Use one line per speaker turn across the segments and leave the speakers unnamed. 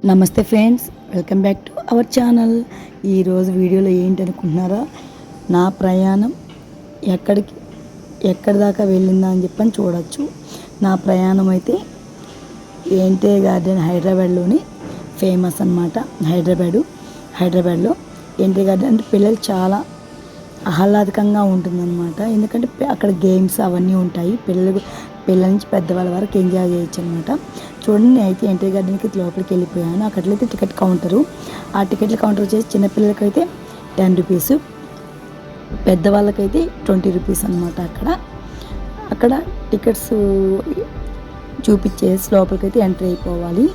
నమస్తే friends, welcome back to our channel. ఈరోజు వీడియోలో ఏంటి అనుకుంటున్నారా, నా ప్రయాణం ఎక్కడి దాకా వెళ్ళిందా అని చెప్పని చూడొచ్చు. నా ప్రయాణం అయితే ఎన్టీఆర్ గార్డెన్ హైదరాబాద్లోని ఫేమస్ అన్నమాట. హైదరాబాద్లో ఎన్టీఆర్ గార్డెన్ అంటే పిల్లలు చాలా ఆహ్లాదకంగా ఉంటుందన్నమాట. ఎందుకంటే అక్కడ గేమ్స్ అవన్నీ ఉంటాయి. పిల్లల నుంచి పెద్దవాళ్ళ వరకు ఎంజాయ్ చేయొచ్చు అనమాట. చూడండి, నేను అయితే ఎన్టీఆర్ గార్డెన్కి లోపలికి వెళ్ళిపోయాను. అక్కడైతే టికెట్ కౌంటరు. ఆ టికెట్ల కౌంటర్ వచ్చేసి చిన్నపిల్లలకైతే 10 రూపీస్, పెద్దవాళ్ళకైతే 20 రూపీస్ అనమాట. అక్కడ టికెట్స్ చూపించేసి లోపలికైతే ఎంట్రీ అయిపోవాలి.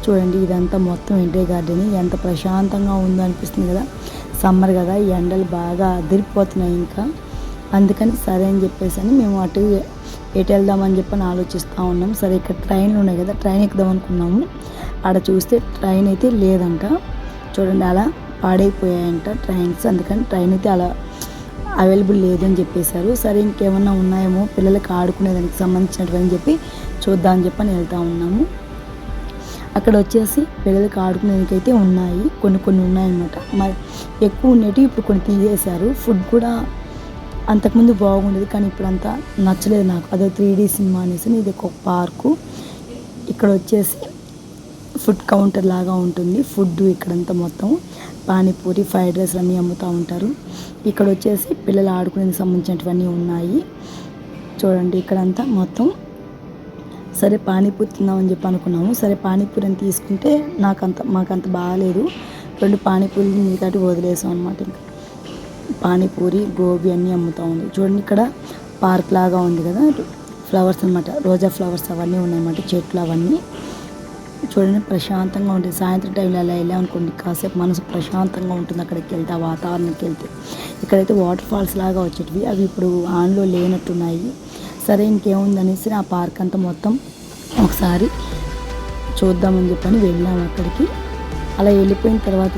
చూడండి, ఇదంతా మొత్తం ఎన్టీఆర్ గార్డెన్. ఎంత ప్రశాంతంగా ఉందో అనిపిస్తుంది కదా. సమ్మర్ కదా, ఈ ఎండలు బాగా అదిరిపోతున్నాయి. ఇంకా అందుకని సరే అని చెప్పేసి మేము ఎటు వెళ్దామని చెప్పని ఆలోచిస్తూ ఉన్నాం. సరే, ఇక్కడ ట్రైన్లు ఉన్నాయి కదా, ట్రైన్ ఎక్కుదాం అనుకున్నాము. ఆడ చూస్తే ట్రైన్ అయితే లేదంట. చూడండి, అలా పాడైపోయాయంట ట్రైన్స్. అందుకని ట్రైన్ అయితే అలా అవైలబుల్ లేదని చెప్పేశారు. సరే, ఇంకేమన్నా ఉన్నాయేమో పిల్లలకి ఆడుకునేదానికి సంబంధించినటువంటి చెప్పి చూద్దామని చెప్పని వెళ్తూ ఉన్నాము. అక్కడ వచ్చేసి పిల్లలకి ఆడుకునేదానికి అయితే ఉన్నాయి, కొన్ని ఉన్నాయన్నమాట. మరి ఎక్కువ ఉండేవి ఇప్పుడు కొన్ని తీసేశారు. ఫుడ్ కూడా అంతకుముందు బాగుండేది, కానీ ఇప్పుడు అంతా నచ్చలేదు నాకు. అదో 3D సినిమా అనేసి. ఇది ఒక పార్కు. ఇక్కడ వచ్చేసి ఫుడ్ కౌంటర్ లాగా ఉంటుంది. ఫుడ్ ఇక్కడంతా మొత్తం పానీపూరి, ఫ్రైడ్ రైస్ అన్నీ అమ్ముతూ ఉంటారు. ఇక్కడ వచ్చేసి పిల్లలు ఆడుకునేందుకు సంబంధించినటువన్నీ ఉన్నాయి. చూడండి, ఇక్కడంతా మొత్తం. సరే, పానీపూరి తిందామని చెప్పి అనుకున్నాము. సరే, పానీపూరి అని తీసుకుంటే మాకంత బాగాలేదు. 2 పానీపూరి మిగతాటి వదిలేసాం అనమాట. ఇంకా పానీపూరి, గోబీ అన్నీ అమ్ముతూ ఉంది. చూడండి, ఇక్కడ పార్క్ లాగా ఉంది కదా, ఫ్లవర్స్ అనమాట, రోజా ఫ్లవర్స్ అవన్నీ ఉన్నాయన్నమాట, చెట్లు అవన్నీ. చూడండి, ప్రశాంతంగా ఉంటుంది. సాయంత్రం టైంలో అలా వెళ్ళామనుకోండి, కాసేపు మనసు ప్రశాంతంగా ఉంటుంది. అక్కడికి వెళ్తే, ఆ వాతావరణానికి వెళ్తే. ఇక్కడైతే వాటర్ ఫాల్స్ లాగా వచ్చేటివి, అవి ఇప్పుడు ఆన్లో లేనట్టున్నాయి. సరే, ఇంకేముందనేసి ఆ పార్క్ అంతా మొత్తం ఒకసారి చూద్దామని చెప్పని వెళ్ళాము అక్కడికి. అలా వెళ్ళిపోయిన తర్వాత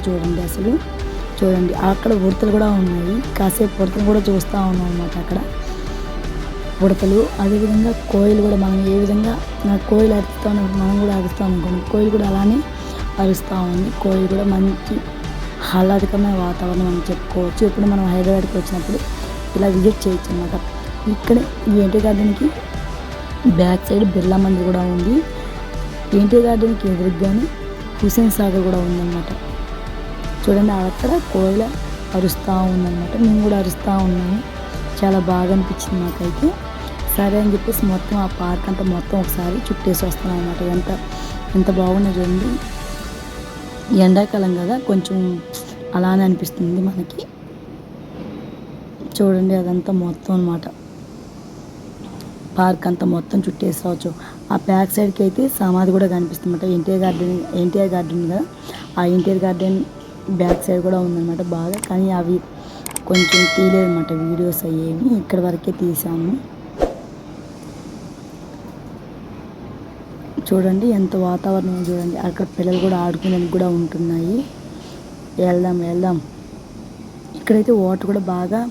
చూడండి అక్కడ ఉడతలు కూడా ఉన్నాయి. కాసేపు ఉడతలు కూడా చూస్తూ ఉన్నాం అన్నమాట. అక్కడ ఉడతలు, అదేవిధంగా కోయిలు కూడా. మనం ఏ విధంగా కోయిలు అరుస్తూ ఉన్నాం, మనం కూడా అరుస్తాం అనుకోండి. కోయిలు కూడా అలానే అరుస్తూ ఉంది. కోయిలు కూడా మంచి ఆహ్లాదకరమైన వాతావరణం అని చెప్పుకోవచ్చు. ఇప్పుడు మనం హైదరాబాద్కి వచ్చినప్పుడు ఇలా విజిట్ చేయొచ్చు అన్నమాట. ఇక్కడే ఈ ఎన్టీఆర్ గార్డెన్కి బ్యాక్ సైడ్ బిర్లా మందిర్ కూడా ఉంది. ఎన్టీఆర్ గార్డెన్కి ఎదురుగానే హుసేన్ సాగర్ కూడా ఉందన్నమాట. చూడండి, అక్కడ కోయిల అరుస్తూ ఉందన్నమాట. మేము కూడా అరుస్తూ ఉన్నాము. చాలా బాగా అనిపించింది నాకైతే. సరే అని చెప్పేసి మొత్తం ఆ పార్క్ అంతా మొత్తం ఒకసారి చుట్టేసి వస్తున్నాం అన్నమాట. ఎంత బాగుంది చూడండి. ఎండాకాలం కదా, కొంచెం అలానే అనిపిస్తుంది మనకి. చూడండి, అదంతా మొత్తం అన్నమాట. పార్క్ అంతా మొత్తం చుట్టేసి రావచ్చు. ఆ బ్యాక్ సైడ్కి అయితే సమాధి కూడా కనిపిస్తుంది అన్నమాట. ఎన్టీఆర్ గార్డెన్ కదా, ఆ ఎన్టీఆర్ గార్డెన్ బ్యాక్ సైడ్ కూడా ఉందన్నమాట బాగా. కానీ అవి కొంచెం తీయలేదన్నమాట వీడియోస్ అయ్యేవి. ఇక్కడ వరకే తీసాము. చూడండి, ఎంత వాతావరణం చూడండి. అక్కడ పిల్లలు కూడా ఆడుకునేందుకు కూడా ఉంటున్నాయి. వెళ్దాం. ఇక్కడైతే వాటర్ కూడా బాగా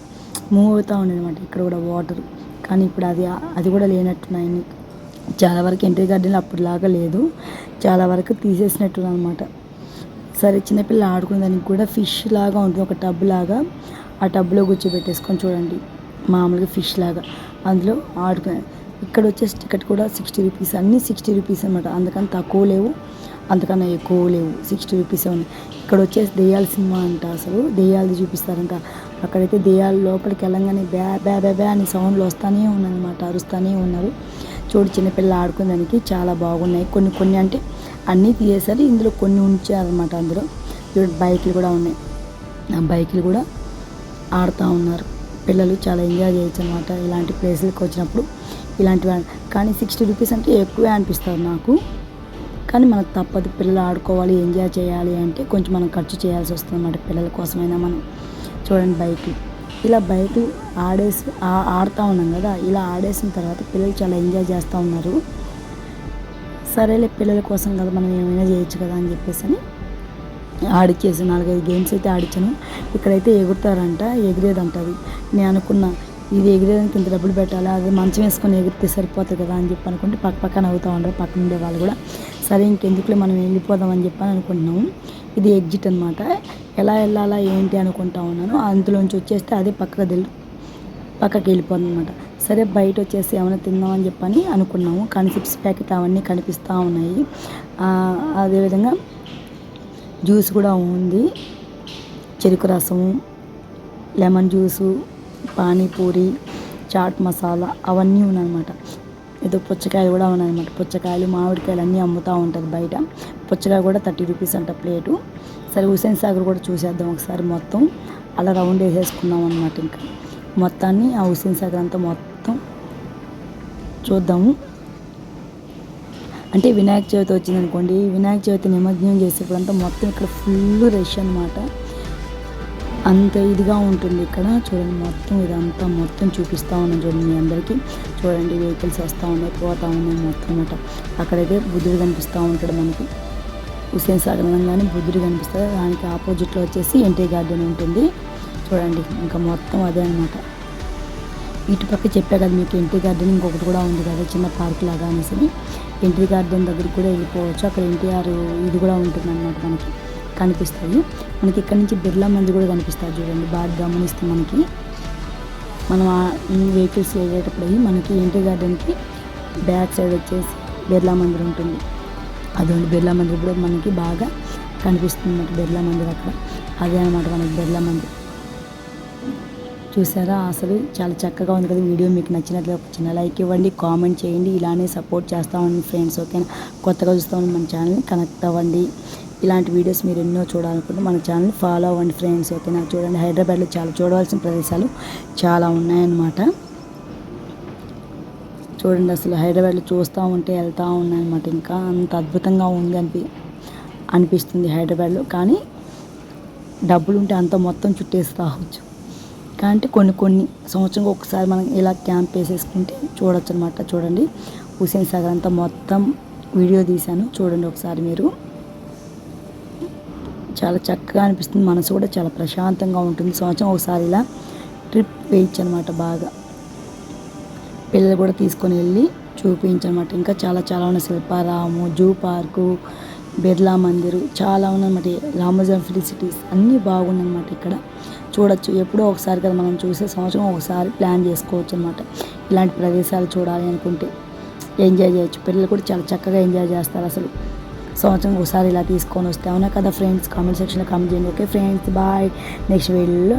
మూవ్ అవుతూ ఉండేది అనమాట. ఇక్కడ కూడా వాటర్, కానీ ఇప్పుడు అది కూడా లేనట్టున్నాయి. చాలా వరకు ఎన్టీఆర్ గార్డెన్లో అప్పుడులాగా లేదు, చాలా వరకు తీసేసినట్టు అనమాట. సరే, చిన్నపిల్లలు ఆడుకునే దానికి కూడా ఫిష్ లాగా ఉంటుంది, ఒక టబ్ లాగా. ఆ టబ్లో కూర్చోబెట్టేసుకొని చూడండి, మామూలుగా ఫిష్ లాగా అందులో ఆడుకునే. ఇక్కడ వచ్చేసి టికెట్ కూడా 60 రూపీస్, అన్నీ 60 రూపీస్ అనమాట. అందుకని తక్కువ లేవు, అంతకన్నా ఎక్కువ లేవు, 60 రూపీసే ఉన్నాయి. ఇక్కడ వచ్చేసి దెయ్యాల సినిమా అంట. అసలు దెయ్యాలది చూపిస్తారంట. అక్కడైతే దెయ్యాలు లోపలికి వెళ్ళంగానే బ్యా బ్యా బ్యా బ్యా అని సౌండ్లు వస్తూనే ఉన్నాయన్నమాట, అరుస్తూనే ఉన్నారు. చూడు, చిన్నపిల్లలు ఆడుకునేదానికి చాలా బాగున్నాయి. కొన్ని అంటే అన్నీ తీసేసరి, ఇందులో కొన్ని ఉంచారనమాట. అందులో బైకులు కూడా ఉన్నాయి. ఆ బైకులు కూడా ఆడుతూ ఉన్నారు పిల్లలు. చాలా ఎంజాయ్ చేయొచ్చు అనమాట ఇలాంటి ప్లేసులకు వచ్చినప్పుడు. ఇలాంటివి కానీ 60 రూపీస్ అంటే ఎక్కువే అనిపిస్తుంది నాకు. కానీ మనకు తప్పదు, పిల్లలు ఆడుకోవాలి, ఎంజాయ్ చేయాలి అంటే కొంచెం మనం ఖర్చు చేయాల్సి వస్తుంది అన్నమాట. పిల్లల కోసమైనా మనం. చూడండి, ఇలా బైకులు ఆడుతూ ఉన్నాం కదా. ఇలా ఆడేసిన తర్వాత పిల్లలు చాలా ఎంజాయ్ చేస్తూ ఉన్నారు. సరేలే, పిల్లల కోసం కదా, మనం ఏమైనా చేయొచ్చు కదా అని చెప్పేసి ఆడిచ్చేసి 4-5 గేమ్స్ అయితే ఆడిచ్చాను. ఇక్కడైతే ఎగురుతారంట, ఎగిరేదంట. అది నేను అనుకున్నా, ఇది ఎగిరేదానికి ఇంత డబ్బులు పెట్టాలి, అది మంచం వేసుకొని ఎగిరితే సరిపోతుంది కదా అని చెప్పి అనుకుంటే పక్కన అవుతూ ఉండరు పక్కన ఉండే వాళ్ళు కూడా. సరే ఇంకెందుకులే మనం వెళ్ళిపోదామని చెప్పని అనుకుంటున్నాము. ఇది ఎగ్జిట్ అనమాట. ఎలా వెళ్ళాలా ఏంటి అనుకుంటా ఉన్నాను. అందులోంచి వచ్చేస్తే అదే పక్కకి వెళ్ళిపోతుంది అనమాట. సరే బయట వచ్చేసి ఏమైనా తిందామని చెప్పని అనుకున్నాము. కానీ చిప్స్ ప్యాకెట్ అవన్నీ కనిపిస్తూ ఉన్నాయి. అదేవిధంగా జ్యూస్ కూడా ఉంది. చెరుకు రసము, లెమన్ జ్యూసు, పానీపూరి, చాట్ మసాలా అవన్నీ ఉన్నాయన్నమాట. ఏదో పుచ్చకాయలు కూడా ఉన్నాయన్నమాట. పుచ్చకాయలు, మామిడికాయలు అన్నీ అమ్ముతూ ఉంటారు బయట. పుచ్చకాయ కూడా 30 రూపీస్ అంట ప్లేటు. సరే హుస్సేన్ సాగర్ కూడా చూసేద్దాం ఒకసారి. మొత్తం అలా రౌండ్ వేసేసుకున్నాం అనమాట. ఇంకా మొత్తాన్ని ఆ హుస్సేన్ సాగర్ అంతా మొత్తం చూద్దాము. అంటే వినాయక చవితి వచ్చిందనుకోండి, వినాయక చవితి నిమజ్జనం చేసేప్పుడంతా మొత్తం ఇక్కడ ఫుల్ రష్ అనమాట. అంత ఇదిగా ఉంటుంది ఇక్కడ. చూడండి మొత్తం ఇదంతా మొత్తం చూపిస్తూ ఉన్నాను చూడండి మీ అందరికీ. చూడండి వెహికల్స్ వస్తూ ఉన్నాయి, పోతూ ఉన్నాయి మొత్తం అనమాట. అక్కడైతే బుద్ధుడు కనిపిస్తూ ఉంటాడు మనకి. హుస్సేన్ సాగర్ అనగానే బుద్ధుడు కనిపిస్తుంది. దానికి ఆపోజిట్లో వచ్చేసి ఎన్టీ గార్డెన్ ఉంటుంది. చూడండి ఇంకా మొత్తం అదే అనమాట. ఇటుపక్క చెప్పా కదా మీకు ఎన్టీ గార్డెన్ ఇంకొకటి కూడా ఉంది కదా చిన్న పార్క్ లాగా అనేసి. ఎన్టీ గార్డెన్ దగ్గరికి కూడా వెళ్ళిపోవచ్చు. అక్కడ ఎన్టీఆర్ ఇది కూడా ఉంటుంది అనమాట. మనకి కనిపిస్తుంది. మనకి ఇక్కడ నుంచి బిర్లా మందిర్ కూడా కనిపిస్తుంది చూడండి. బాగా గమనిస్తే మనకి మనం వెహికల్స్ వెళ్ళేటప్పుడు మనకి ఎన్టీ గార్డెన్కి బ్యాక్ సైడ్ వచ్చేసి బిర్లా మందిర్ ఉంటుంది. అదొండి బిర్లా మందిర్ కూడా మనకి బాగా కనిపిస్తుంది అన్నమాట. బిర్లా మందిర్ అక్కడ అదే అనమాట మనకి బిర్లా మందిర్. చూసారా అసలు చాలా చక్కగా ఉంది కదా. వీడియో మీకు నచ్చినట్లయితే ఒక చిన్న లైక్ ఇవ్వండి, కామెంట్ చేయండి. ఇలానే సపోర్ట్ చేస్తామండి ఫ్రెండ్స్. ఓకేనా. కొత్తగా చూస్తామని మన ఛానల్ని కనెక్ట్ అవ్వండి. ఇలాంటి వీడియోస్ మీరు ఎన్నో చూడాలనుకుంటే మన ఛానల్ ఫాలో అవ్వండి ఫ్రెండ్స్. ఓకేనా. చూడండి హైదరాబాద్లో చాలా చూడవలసిన ప్రదేశాలు చాలా ఉన్నాయన్నమాట. చూడండి అసలు హైదరాబాద్లో చూస్తూ ఉంటే వెళ్తూ ఉన్నాయన్నమాట. ఇంకా అంత అద్భుతంగా ఉంది అనిపిస్తుంది హైదరాబాద్లో. కానీ డబ్బులు ఉంటే అంత మొత్తం చుట్టేసి రావచ్చు. కానీ కొన్ని సంవత్సరంగా ఒకసారి మనం ఇలా క్యాంప్ వేసేసుకుంటే చూడొచ్చు అనమాట. చూడండి హుస్సేన్ సాగర్ అంతా మొత్తం వీడియో తీశాను చూడండి ఒకసారి మీరు. చాలా చక్కగా అనిపిస్తుంది. మనసు కూడా చాలా ప్రశాంతంగా ఉంటుంది. సంవత్సరం ఒకసారి ఇలా ట్రిప్ వేయచ్చు అనమాట. బాగా పిల్లలు కూడా తీసుకొని వెళ్ళి చూపించనమాట. ఇంకా చాలా ఉన్న శిల్పారాము, జూ పార్కు, బిర్లా మందిరు చాలా ఉన్నమాట. రామోజీ ఫిలిం సిటీస్ అన్నీ బాగున్నాయన్నమాట. ఇక్కడ చూడొచ్చు. ఎప్పుడో ఒకసారి కదా మనం చూసే, సంవత్సరం ఒకసారి ప్లాన్ చేసుకోవచ్చు అనమాట. ఇలాంటి ప్రదేశాలు చూడాలి అనుకుంటే ఎంజాయ్ చేయొచ్చు. పిల్లలు కూడా చాలా చక్కగా ఎంజాయ్ చేస్తారు. అసలు సంవత్సరం ఒకసారి ఇలా తీసుకొని వస్తే. అవునా కదా ఫ్రెండ్స్. కామెంట్ సెక్షన్లో కామెంట్ చేయండి. Okay friends bye. నెక్స్ట్ వీడియోలో